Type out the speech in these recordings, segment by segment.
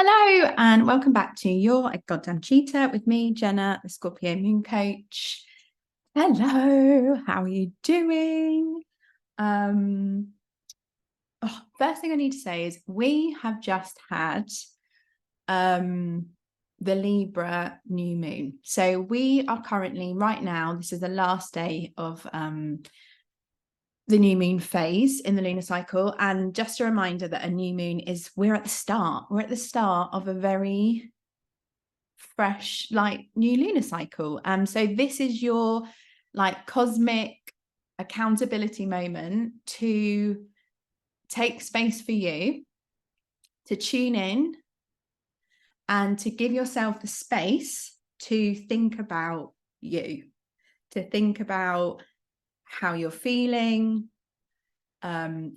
Hello and welcome back to You're a Goddamn Cheetah with me, Jenna, the Scorpio Moon Coach. Hello, how are you doing? First thing I need to say is we have just had the Libra New Moon. So we are currently, right now, this is the last day of the new moon phase in the lunar cycle. And just a reminder that a new moon is, we're at the start of a very fresh, like, new lunar cycle. So this is your like cosmic accountability moment to take space for you, to tune in and to give yourself the space to think about you, to think about how you're feeling,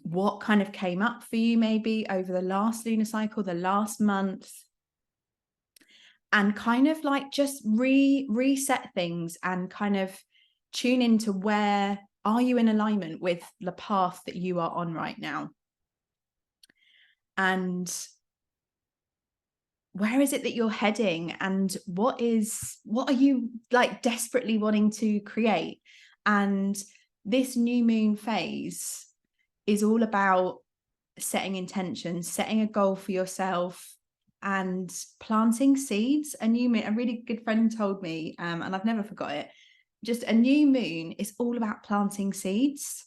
what kind of came up for you maybe over the last lunar cycle, the last month, and kind of like just reset things and kind of tune into where are you in alignment with the path that you are on right now, and where is it that you're heading, and what are you like desperately wanting to create. And this new moon phase is all about setting intentions, setting a goal for yourself, and planting seeds. A new moon, a really good friend told me, and I've never forgot it, just a new moon is all about planting seeds.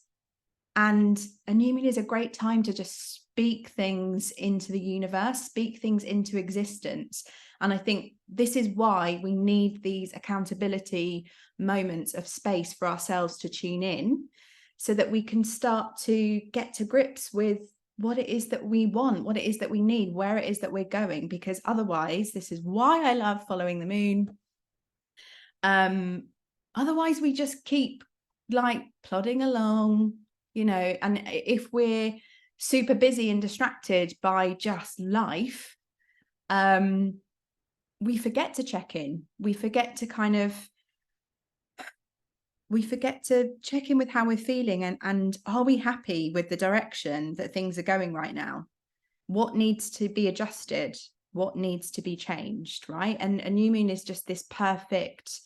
And a new moon is a great time to just speak things into the universe, speak things into existence. And I think this is why we need these accountability moments of space for ourselves to tune in, so that we can start to get to grips with what it is that we want, what it is that we need, where it is that we're going. Because otherwise, this is why I love following the moon. Otherwise, we just keep like plodding along, and if we're super busy and distracted by just life, we forget to check in. We forget to check in with how we're feeling, and are we happy with the direction that things are going right now? What needs to be adjusted? What needs to be changed, right? And a new moon is just this perfect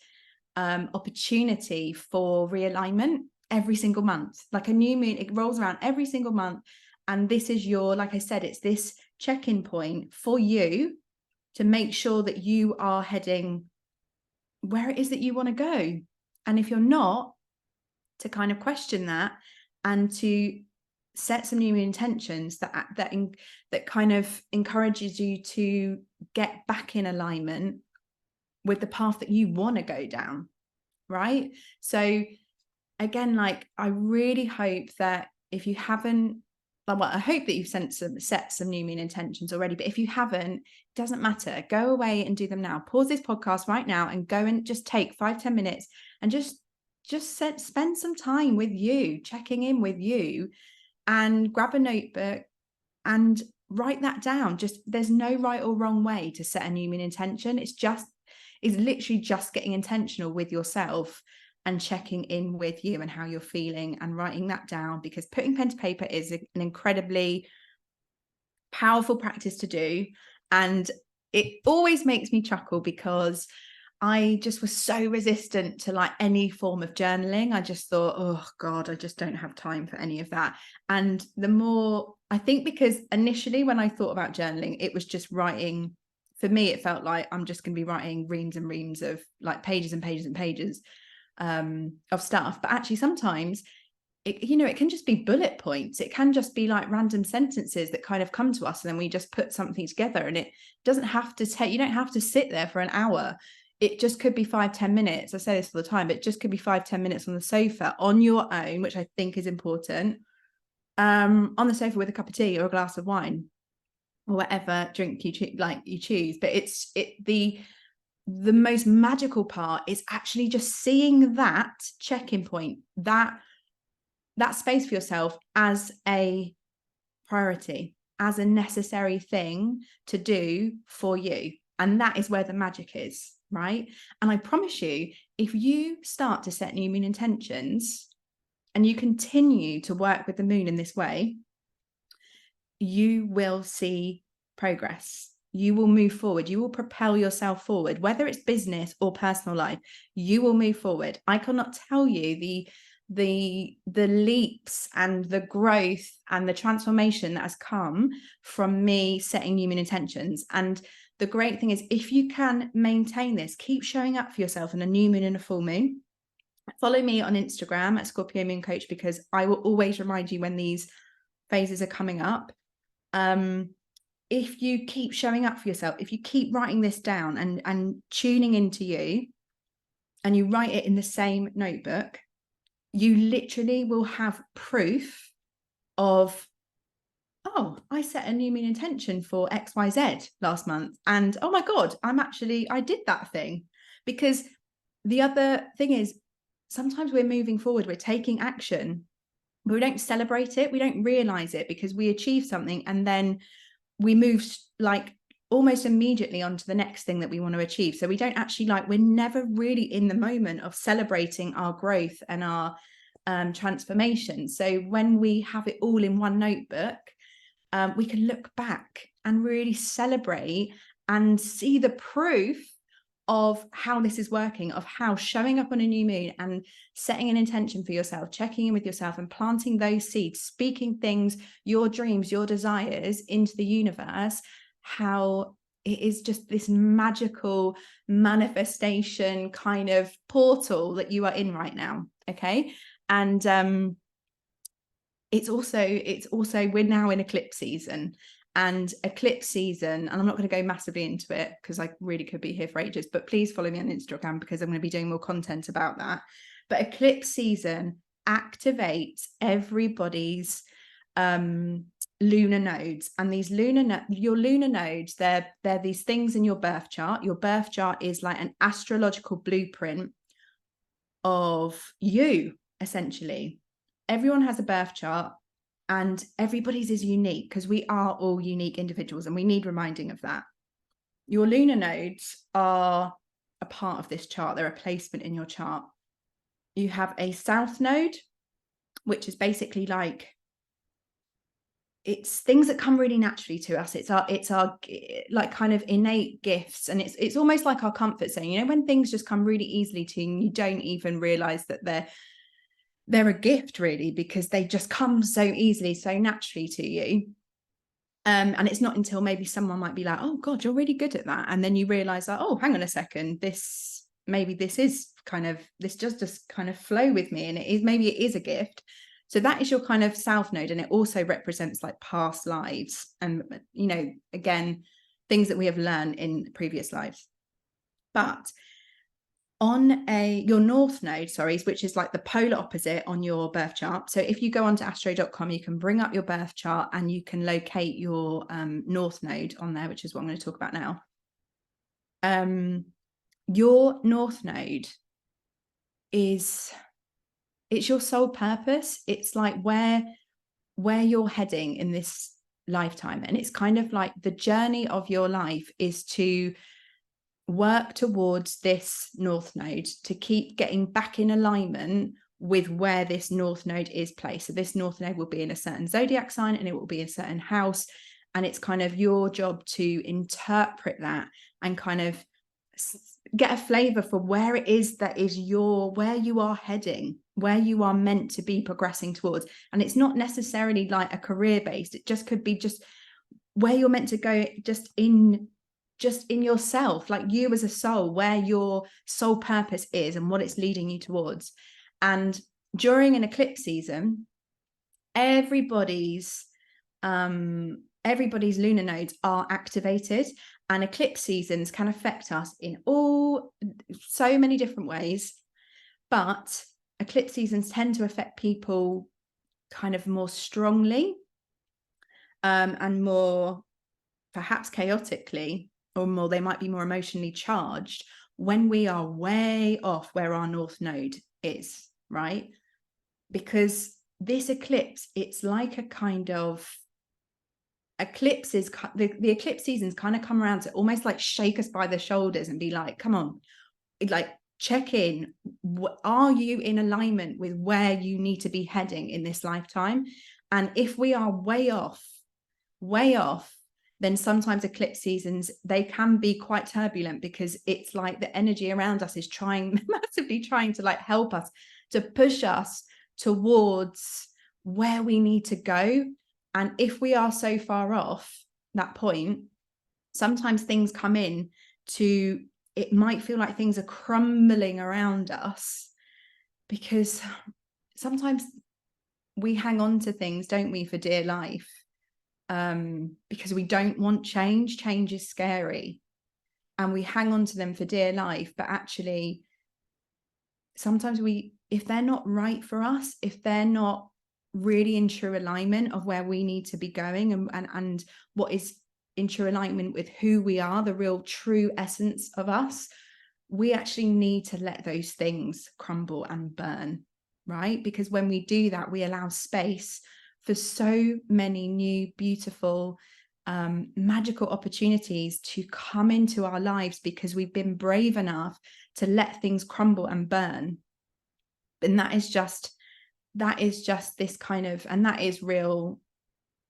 opportunity for realignment every single month. Like a new moon, it rolls around every single month. And this is your, like I said, it's this check-in point for you to make sure that you are heading where it is that you want to go. And if you're not, to kind of question that and to set some new intentions that kind of encourages you to get back in alignment with the path that you want to go down, right? So again, like, I really hope that if you haven't, well, I hope that you've set some new moon intentions already, but if you haven't, it doesn't matter. Go away and do them now. Pause this podcast right now and go and just take 5-10 minutes and just spend some time with you, checking in with you, and grab a notebook and write that down. Just, there's no right or wrong way to set a new moon intention. It's literally just getting intentional with yourself and checking in with you and how you're feeling and writing that down, because putting pen to paper is an incredibly powerful practice to do. And it always makes me chuckle because I just was so resistant to like any form of journaling. I just thought, oh God, I just don't have time for any of that. And the more, I think, because initially when I thought about journaling, it was just writing. For me, it felt like I'm just going to be writing reams and reams of like pages and pages and pages of stuff. But actually sometimes it can just be bullet points. It can just be like random sentences that kind of come to us, and then we just put something together, and it doesn't have to take, you don't have to sit there for an hour. It just could be 5-10 minutes. I say this all the time, but it just could be 5-10 minutes on the sofa on your own, which I think is important. On the sofa with a cup of tea or a glass of wine or whatever drink you choose. But the most magical part is actually just seeing that check-in point, that space for yourself as a priority, as a necessary thing to do for you. And that is where the magic is, right? And I promise you, if you start to set new moon intentions and you continue to work with the moon in this way, you will see progress. you will move forward. You will propel yourself forward, whether it's business or personal life. You will move forward. I cannot tell you the leaps and the growth and the transformation that has come from me setting new moon intentions. And the great thing is, if you can maintain this, keep showing up for yourself in a new moon and a full moon. Follow me on Instagram at Scorpio Moon Coach, because I will always remind you when these phases are coming up. If you keep showing up for yourself, if you keep writing this down and tuning into you, and you write it in the same notebook, you literally will have proof of, oh, I set a new moon intention for XYZ last month, and oh my God, I did that thing. Because the other thing is, sometimes we're moving forward, we're taking action, but we don't celebrate it, we don't realize it, because we achieve something and then we move like almost immediately onto the next thing that we want to achieve. So we don't actually, like, we're never really in the moment of celebrating our growth and our transformation. So when we have it all in one notebook, we can look back and really celebrate and see the proof of how this is working, of how showing up on a new moon and setting an intention for yourself, checking in with yourself and planting those seeds, speaking things, your dreams, your desires into the universe, how it is just this magical manifestation kind of portal that you are in right now. Okay. And it's also we're now in eclipse season. And eclipse season, and I'm not going to go massively into it because I really could be here for ages, but please follow me on Instagram because I'm going to be doing more content about that. But eclipse season activates everybody's lunar nodes, and these your lunar nodes, they're these things in your birth chart. Your birth chart is like an astrological blueprint of you, essentially. Everyone has a birth chart, and everybody's is unique because we are all unique individuals, and we need reminding of that. Your lunar nodes are a part of this chart. They're a placement in your chart. You have a south node, which is basically like, it's things that come really naturally to us. It's our like kind of innate gifts, and it's almost like our comfort zone. You know, when things just come really easily to you and you don't even realize that they're a gift, really, because they just come so easily, so naturally to you. And it's not until maybe someone might be like, oh God, you're really good at that, and then you realize that, oh, hang on a second, this just kind of flow with me, and maybe it is a gift. So that is your kind of south node, and it also represents like past lives, and, you know, again, things that we have learned in previous lives. But on your north node, which is like the polar opposite on your birth chart. So if you go onto astro.com, you can bring up your birth chart and you can locate your north node on there, which is what I'm going to talk about now. Your north node it's your soul purpose. It's like where you're heading in this lifetime. And it's kind of like the journey of your life is to work towards this north node, to keep getting back in alignment with where this north node is placed. So this north node will be in a certain zodiac sign, and it will be a certain house, and it's kind of your job to interpret that and kind of get a flavor for where it is that is where you are heading, where you are meant to be progressing towards. And it's not necessarily like a career based, it just could be just where you're meant to go, just in yourself, like you as a soul, where your soul purpose is and what it's leading you towards. And during an eclipse season, everybody's lunar nodes are activated, and eclipse seasons can affect us in so many different ways. But eclipse seasons tend to affect people kind of more strongly, and more perhaps chaotically, or more, they might be more emotionally charged when we are way off where our north node is, right? Because this eclipse, it's like a kind of eclipses, the eclipse seasons kind of come around to almost like shake us by the shoulders and be like, come on, like check in. Are you in alignment with where you need to be heading in this lifetime? And if we are way off, then sometimes eclipse seasons, they can be quite turbulent, because it's like the energy around us is massively trying to like help us, to push us towards where we need to go. And if we are so far off that point, sometimes things come in to, it might feel like things are crumbling around us, because sometimes we hang on to things, don't we, for dear life, because we don't want change. Change is scary, and we hang on to them for dear life. But actually, sometimes if they're not right for us, if they're not really in true alignment of where we need to be going, and what is in true alignment with who we are, the real true essence of us, we actually need to let those things crumble and burn, right? Because when we do that, we allow space for so many new, beautiful, magical opportunities to come into our lives, because we've been brave enough to let things crumble and burn. And that is just this kind of, and that is real.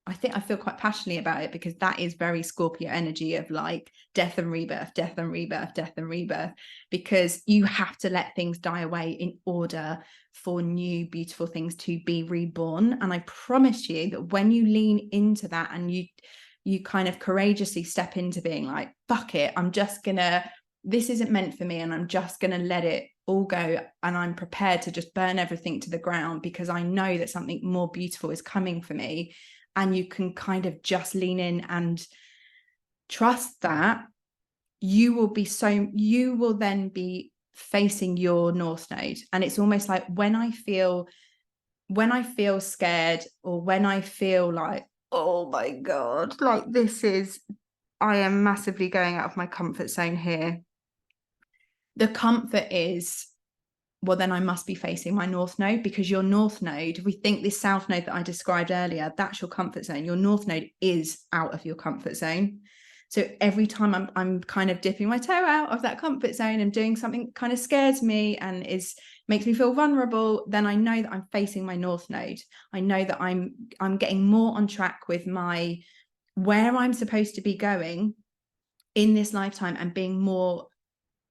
I think I feel quite passionately about it, because that is very Scorpio energy of like death and rebirth, death and rebirth, death and rebirth, because you have to let things die away in order for new, beautiful things to be reborn. And I promise you that when you lean into that, and you kind of courageously step into being like, fuck it, this isn't meant for me, and I'm just gonna let it all go, and I'm prepared to just burn everything to the ground, because I know that something more beautiful is coming for me. And you can kind of just lean in and trust that you will then be facing your North Node. And it's almost like when I feel scared, or when I feel like, oh my God, like I am massively going out of my comfort zone here. The comfort is, well, then I must be facing my North Node, because your North Node, we think this South Node that I described earlier, that's your comfort zone. Your North Node is out of your comfort zone. So every time I'm kind of dipping my toe out of that comfort zone and doing something that kind of scares me and makes me feel vulnerable, then I know that I'm facing my North Node. I know that I'm getting more on track with where I'm supposed to be going in this lifetime, and being more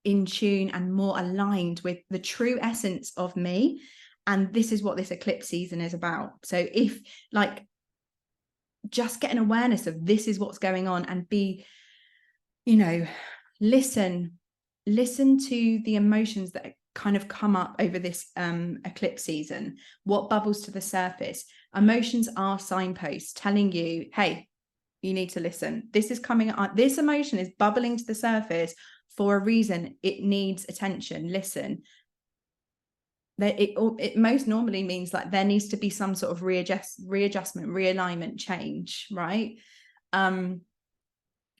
in tune and more aligned with the true essence of me. And this is what this eclipse season is about. So if like, just get an awareness of this is what's going on, and be, listen to the emotions that kind of come up over this eclipse season, what bubbles to the surface. Emotions are signposts telling you, hey, you need to listen. This is coming on. This emotion is bubbling to the surface for a reason. It needs attention. Listen. It most normally means like there needs to be some sort of readjustment, realignment, change, right? And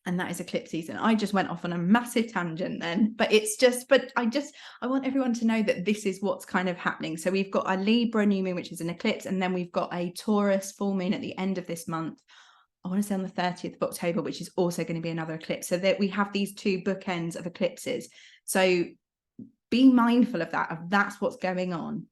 that is eclipse season. I just went off on a massive tangent then, but I want everyone to know that this is what's kind of happening. So we've got a Libra new moon, which is an eclipse, and then we've got a Taurus full moon at the end of this month. I want to say on the 30th of October, which is also going to be another eclipse. So that we have these two bookends of eclipses. So be mindful of that, that's what's going on.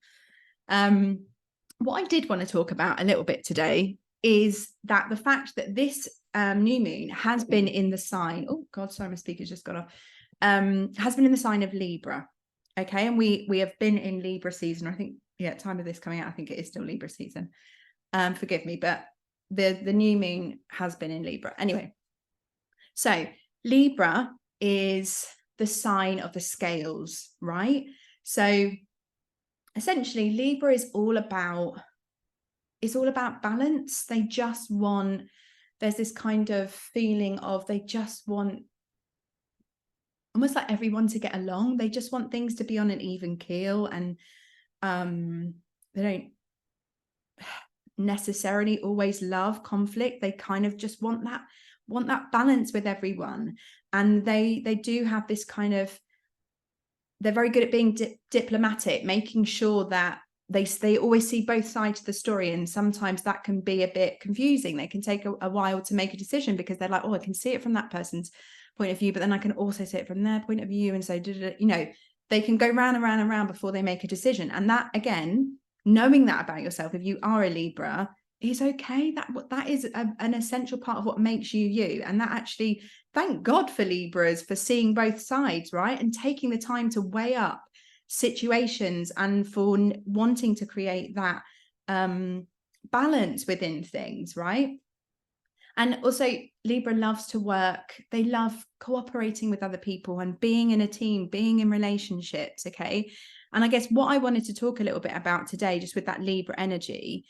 What I did want to talk about a little bit today is that the fact that this new moon has been in the sign, oh God, sorry, my speaker's just gone off, has been in the sign of Libra. Okay, and we have been in Libra season. I think, time of this coming out, I think it is still Libra season. Forgive me, but the new moon has been in Libra. Anyway, so Libra is the sign of the scales, right? So essentially Libra is all about balance. There's this kind of feeling of they just want almost like everyone to get along. They just want things to be on an even keel, and they don't necessarily always love conflict. They kind of just want that balance with everyone. And they do have this kind of, they're very good at being diplomatic, making sure that they always see both sides of the story. And sometimes that can be a bit confusing. They can take a while to make a decision, because they're like, oh, I can see it from that person's point of view, but then I can also see it from their point of view. And so, they can go round and round and round before they make a decision. And that, again, knowing that about yourself, if you are a Libra, is okay. That is an essential part of what makes you you. And that actually, thank God for Libras for seeing both sides, right? And taking the time to weigh up situations and for wanting to create that balance within things, right? And also Libra loves to work. They love cooperating with other people and being in a team, being in relationships. Okay. And I guess what I wanted to talk a little bit about today, just with that Libra energy,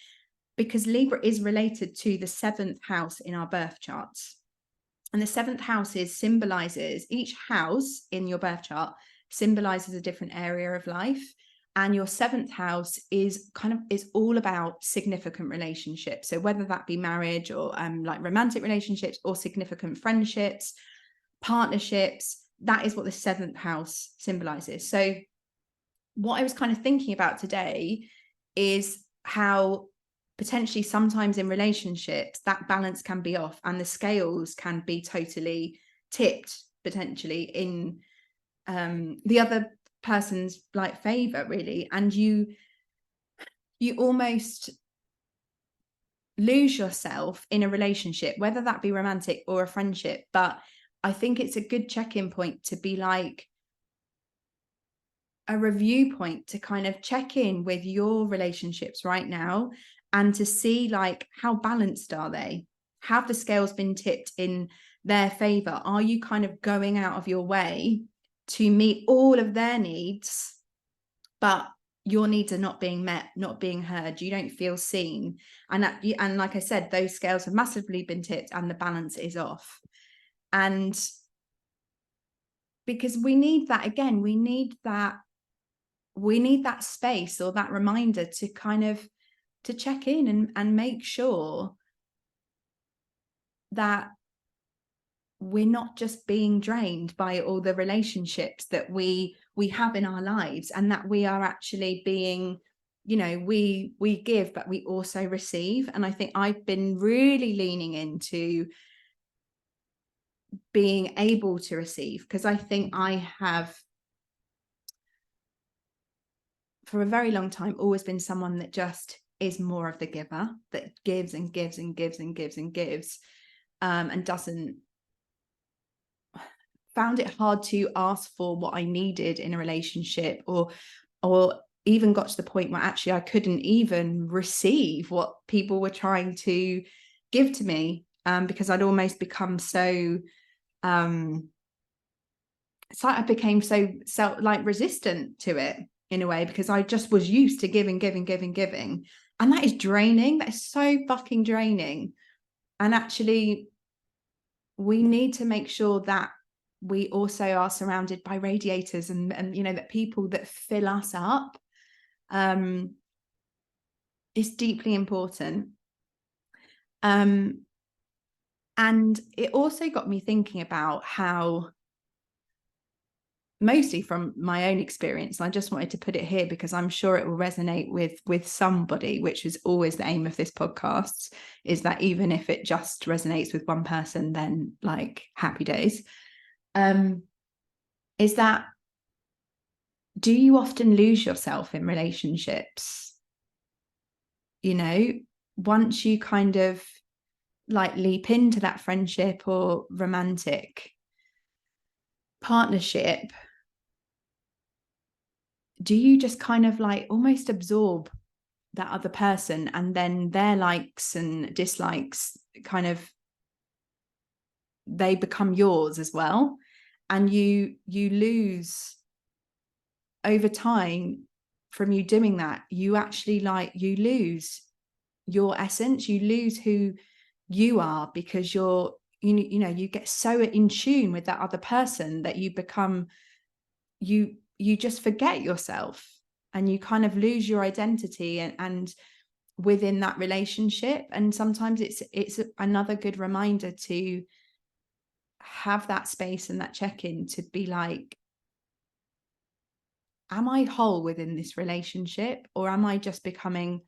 because Libra is related to the 7th house in our birth charts. And the 7th house symbolizes, each house in your birth chart symbolizes a different area of life. And your 7th house is all about significant relationships. So whether that be marriage or like romantic relationships or significant friendships, partnerships, that is what the 7th house symbolizes. So what I was kind of thinking about today is how potentially sometimes in relationships that balance can be off and the scales can be totally tipped potentially in the other person's like favor, really, and you almost lose yourself in a relationship, whether that be romantic or a friendship. But I think it's a good check-in point to be like a review point to kind of check in with your relationships right now and to see like how balanced are they? Have the scales been tipped in their favor? Are you kind of going out of your way to meet all of their needs, but your needs are not being met, not being heard? You don't feel seen. And like I said, those scales have massively been tipped and the balance is off. And because we need that, again, we need that space or that reminder to kind of to check in and make sure that we're not just being drained by all the relationships that we have in our lives, and that we are actually being, you know, we give but we also receive. And I think I've been really leaning into being able to receive, because I think I have for a very long time always been someone that just is more of the giver, that gives and gives and gives and gives and gives, and doesn't found it hard to ask for what I needed in a relationship, or even got to the point where actually I couldn't even receive what people were trying to give to me, because I'd almost become so it's like I became so resistant to it in a way, because I just was used to giving. And that is draining. That is so fucking draining. And actually, we need to make sure that we also are surrounded by radiators and you know, that people that fill us up is deeply important. And it also got me thinking about how, mostly from my own experience, and I just wanted to put it here because I'm sure it will resonate with somebody, which is always the aim of this podcast, is that even if it just resonates with one person, then like happy days. Is that, do you often lose yourself in relationships? You know, once you kind of like leap into that friendship or romantic partnership, do you just kind of like almost absorb that other person, and then their likes and dislikes kind of, they become yours as well, and you lose over time from you doing that, you actually you lose your essence, you lose who you are, because you know you get so in tune with that other person that you become, you just forget yourself, and you kind of lose your identity and within that relationship. And sometimes it's another good reminder to have that space and that check-in to be like, am I whole within this relationship, or am I just becoming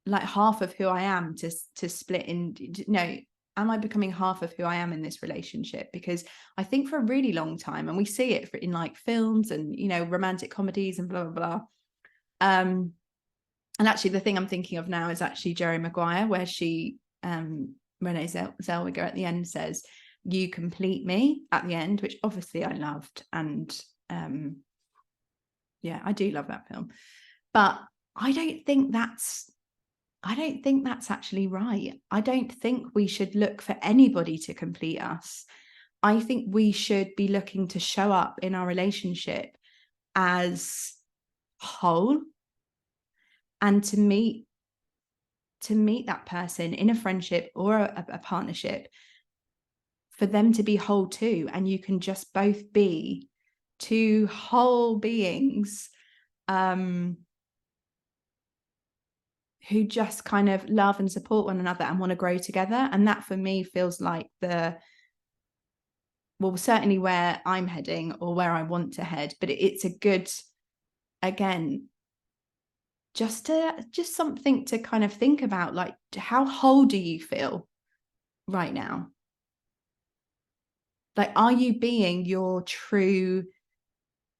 like half of who I am to split in? No, am I becoming half of who I am in this relationship? Because I think for a really long time, and we see it in like films and, you know, romantic comedies and blah blah blah, and And actually the thing I'm thinking of now is actually Jerry Maguire, where she Renee Zellweger at the end says, "You complete me," at the end, which obviously I loved. And yeah, I do love that film. But I don't think that's actually right. I don't think we should look for anybody to complete us. I think we should be looking to show up in our relationship as whole, and to meet that person in a friendship or a partnership, for them to be whole too. And you can just both be two whole beings who just kind of love and support one another and want to grow together. And that for me feels like certainly where I'm heading, or where I want to head. But it's a good, again, just something to kind of think about, like, how whole do you feel right now? Like, are you being your true,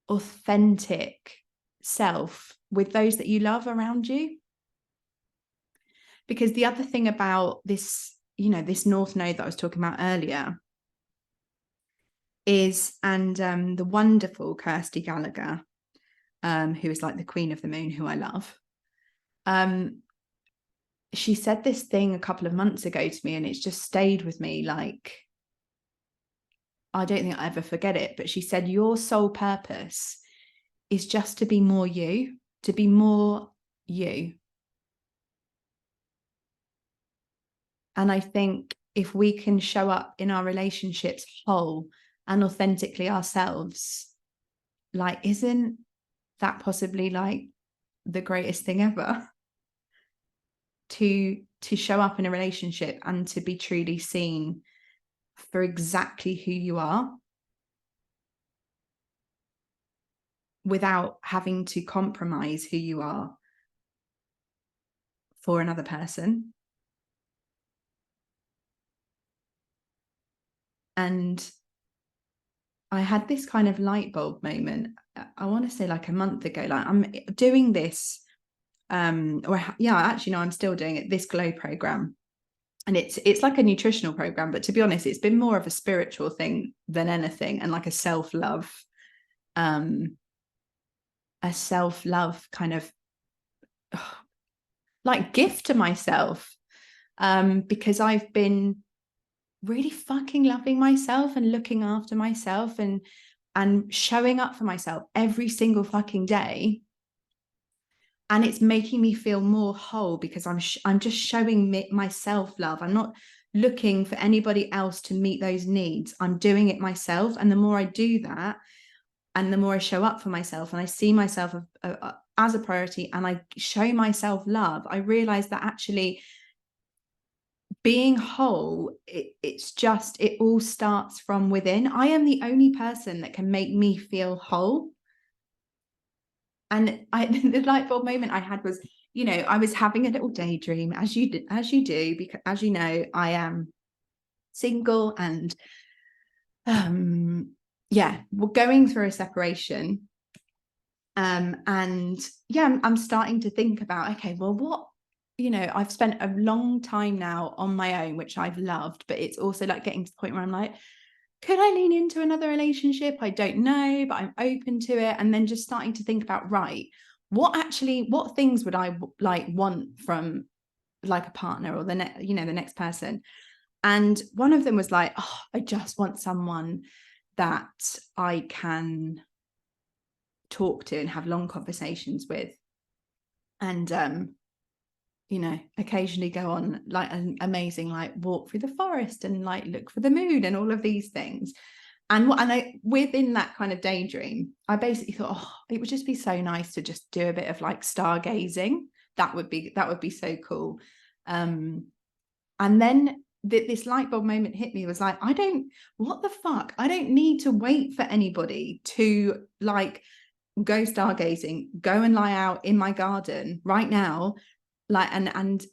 authentic self with those that you love around you? Because the other thing about this, this North Node that I was talking about earlier is, and the wonderful Kirsty Gallagher, who is like the Queen of the Moon, who I love, she said this thing a couple of months ago to me, and it's just stayed with me. Like, I don't think I'll ever forget it. But she said, your sole purpose is just to be more you, to be more you. And I think if we can show up in our relationships whole and authentically ourselves, like, isn't that possibly like the greatest thing ever? To show up in a relationship and to be truly seen for exactly who you are, without having to compromise who you are for another person. And I had this kind of light bulb moment, I want to say like a month ago. Like, I'm doing this, I'm still doing it, this Glow program. And it's like a nutritional program, but to be honest, it's been more of a spiritual thing than anything, and like a self-love kind of like gift to myself, because I've been really fucking loving myself and looking after myself and showing up for myself every single fucking day. And it's making me feel more whole, because I'm just showing myself love. I'm not looking for anybody else to meet those needs. I'm doing it myself. And the more I do that, and the more I show up for myself, and I see myself as a priority, and I show myself love, I realize that actually being whole, it all starts from within. I am the only person that can make me feel whole. And the light bulb moment I had was, I was having a little daydream, as you do, because, as you know, I am single, and we're going through a separation. And yeah, I'm starting to think about, okay, well, what, I've spent a long time now on my own, which I've loved, but it's also like getting to the point where I'm like, could I lean into another relationship? I don't know, but I'm open to it. And then just starting to think about, right, what things would I like want from like a partner, or the next person? And one of them was like, oh, I just want someone that I can talk to and have long conversations with, and occasionally go on like an amazing like walk through the forest and like look for the moon and all of these things. And within that kind of daydream, I basically thought, oh, it would just be so nice to just do a bit of like stargazing. That would be so cool. And then this light bulb moment hit me. It was like, what the fuck? I don't need to wait for anybody to like go stargazing, go and lie out in my garden right now, like, and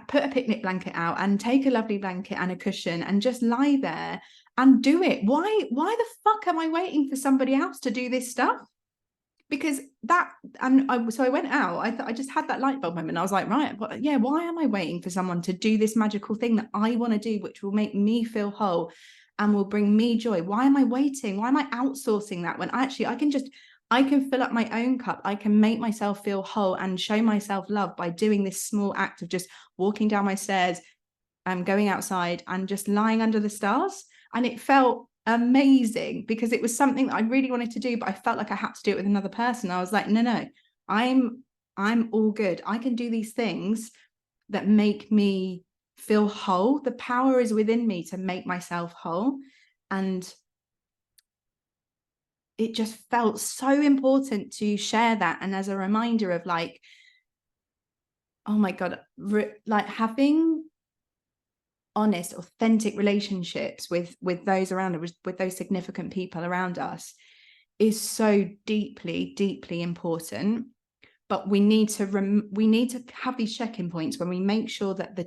put a picnic blanket out and take a lovely blanket and a cushion and just lie there and do it. Why the fuck am I waiting for somebody else to do this stuff? because that, and so I went out, I just had that light bulb moment. I was like, right, yeah, why am I waiting for someone to do this magical thing that I want to do, which will make me feel whole and will bring me joy? Why am I waiting? Why am I outsourcing that when actually I can fill up my own cup? I can make myself feel whole and show myself love by doing this small act of just walking down my stairs, going outside and just lying under the stars. And it felt amazing because it was something that I really wanted to do, but I felt like I had to do it with another person. I was like, no, I'm all good. I can do these things that make me feel whole. The power is within me to make myself whole. And it just felt so important to share that. And as a reminder of like, oh my God, like having honest, authentic relationships with those around us, with those significant people around us, is so deeply, deeply important. But we need to have these check-in points when we make sure that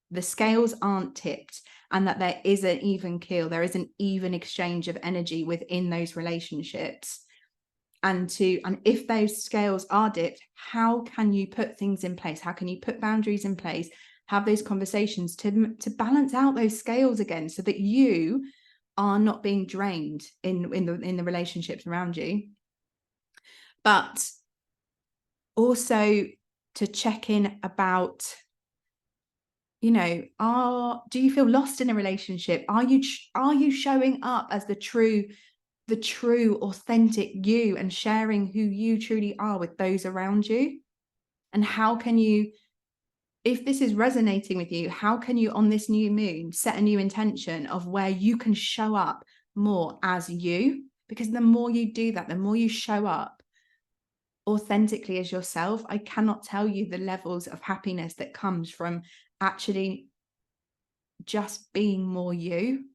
the scales aren't tipped and that there is an even keel, there is an even exchange of energy within those relationships. And if those scales are dipped, how can you put things in place? How can you put boundaries in place? Have those conversations to balance out those scales again, so that you are not being drained in the relationships around you. But also to check in about, you know, do you feel lost in a relationship? Are you showing up as the true authentic you and sharing who you truly are with those around you? And how can you, if this is resonating with you, how can you on this new moon set a new intention of where you can show up more as you? Because the more you do that, the more you show up authentically as yourself, I cannot tell you the levels of happiness that comes from actually just being more you.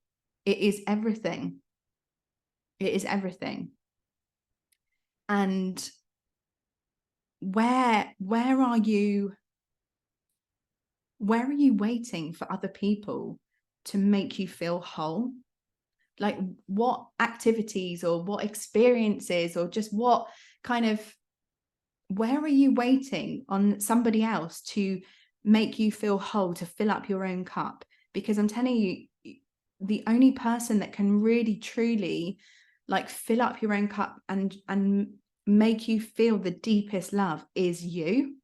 It is everything. It is everything. And where are you waiting for other people to make you feel whole? Like, what activities or what experiences or just what kind of, where are you waiting on somebody else to make you feel whole, to fill up your own cup? Because I'm telling you, the only person that can really truly like fill up your own cup and make you feel the deepest love is you.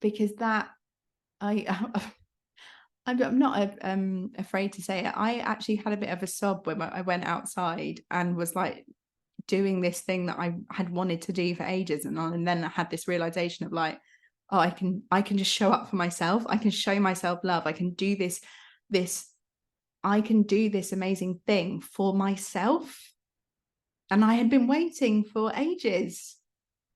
Because that, I'm not afraid to say it. I actually had a bit of a sob when I went outside and was like doing this thing that I had wanted to do for ages, and then I had this realization of like, oh, I can just show up for myself. I can show myself love. I can do this amazing thing for myself. And I had been waiting for ages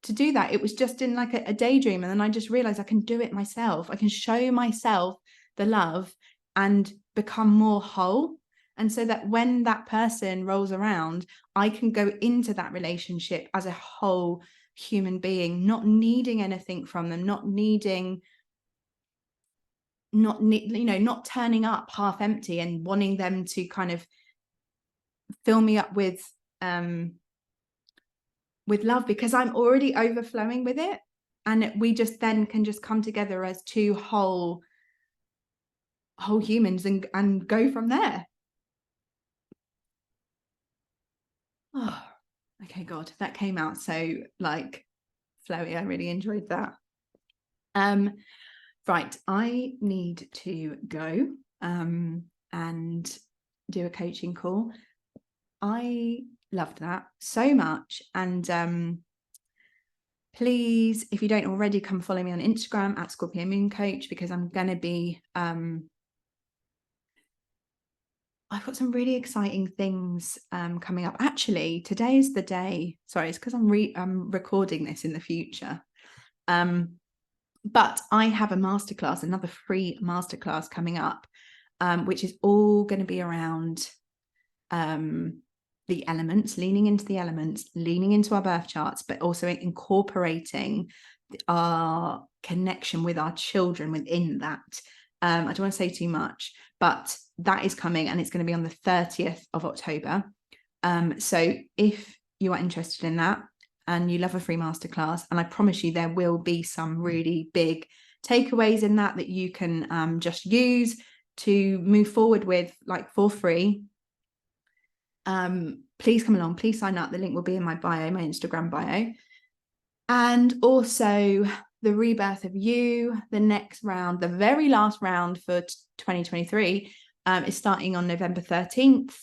to do that. It was just in like a daydream. And then I just realized I can do it myself. I can show myself the love and become more whole. And so that when that person rolls around, I can go into that relationship as a whole human being, not needing anything from them, not turning up half empty and wanting them to kind of fill me up with love, because I'm already overflowing with it. And we just then can just come together as two whole humans and go from there. Oh, okay, God, that came out so like flowy. I really enjoyed that. Right, I need to go and do a coaching call. I loved that so much. And please, if you don't already, come follow me on Instagram at Scorpio Moon Coach, because I'm going to be, I've got some really exciting things coming up. Actually, today is the day. Sorry, it's because I'm recording this in the future. But I have a masterclass, another free masterclass coming up, which is all going to be around the elements, leaning into the elements, leaning into our birth charts, but also incorporating our connection with our children within that. I don't want to say too much, but that is coming, and it's going to be on the 30th of October. So if you are interested in that and you love a free masterclass, and I promise you there will be some really big takeaways in that you can just use to move forward with, like, for free. Please come along, please sign up. The link will be in my bio, my Instagram bio. And also the rebirth of you, the next round, the very last round for 2023 is starting on November 13th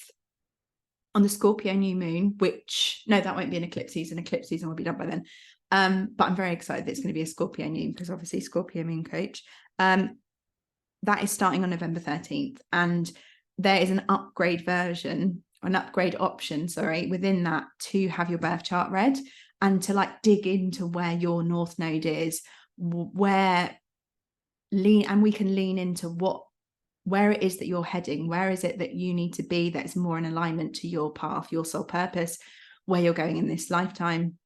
on the Scorpio New Moon, which, no, that won't be an eclipse season. Eclipse season will be done by then. But I'm very excited that it's going to be a Scorpio New, because obviously Scorpio Moon coach. That is starting on November 13th. And there is an upgrade version, an upgrade option, within that, to have your birth chart read and to, like, dig into where your North Node is, and we can lean into where it is that you're heading, where is it that you need to be that's more in alignment to your path, your soul purpose, where you're going in this lifetime.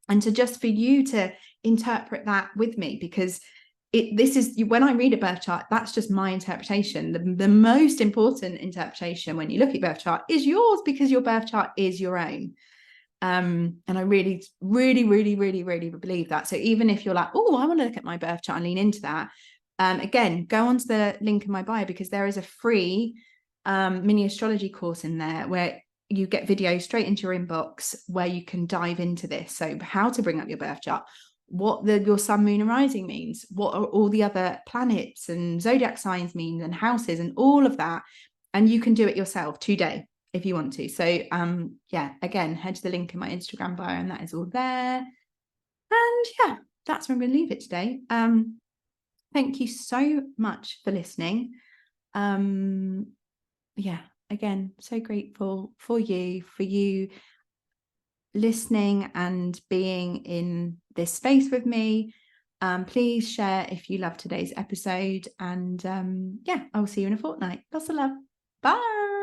And to just for you to interpret that with me, because this is, when I read a birth chart, that's just my interpretation. The most important interpretation when you look at your birth chart is yours, because your birth chart is your own. And I really, really, really, really, really believe that. So even if you're like, oh, I want to look at my birth chart and lean into that, again, go onto the link in my bio, because there is a free mini astrology course in there where you get videos straight into your inbox where you can dive into this. So how to bring up your birth chart, what your sun, moon, and rising means, what are all the other planets and zodiac signs mean, and houses, and all of that. And you can do it yourself today if you want to. So yeah, again, head to the link in my Instagram bio, and that is all there. And yeah, that's where I'm going to leave it today. Thank you so much for listening. Yeah, again, so grateful for you listening and being in this space with me. Please share if you love today's episode, and yeah, I will see you in a fortnight. Lots of love. Bye.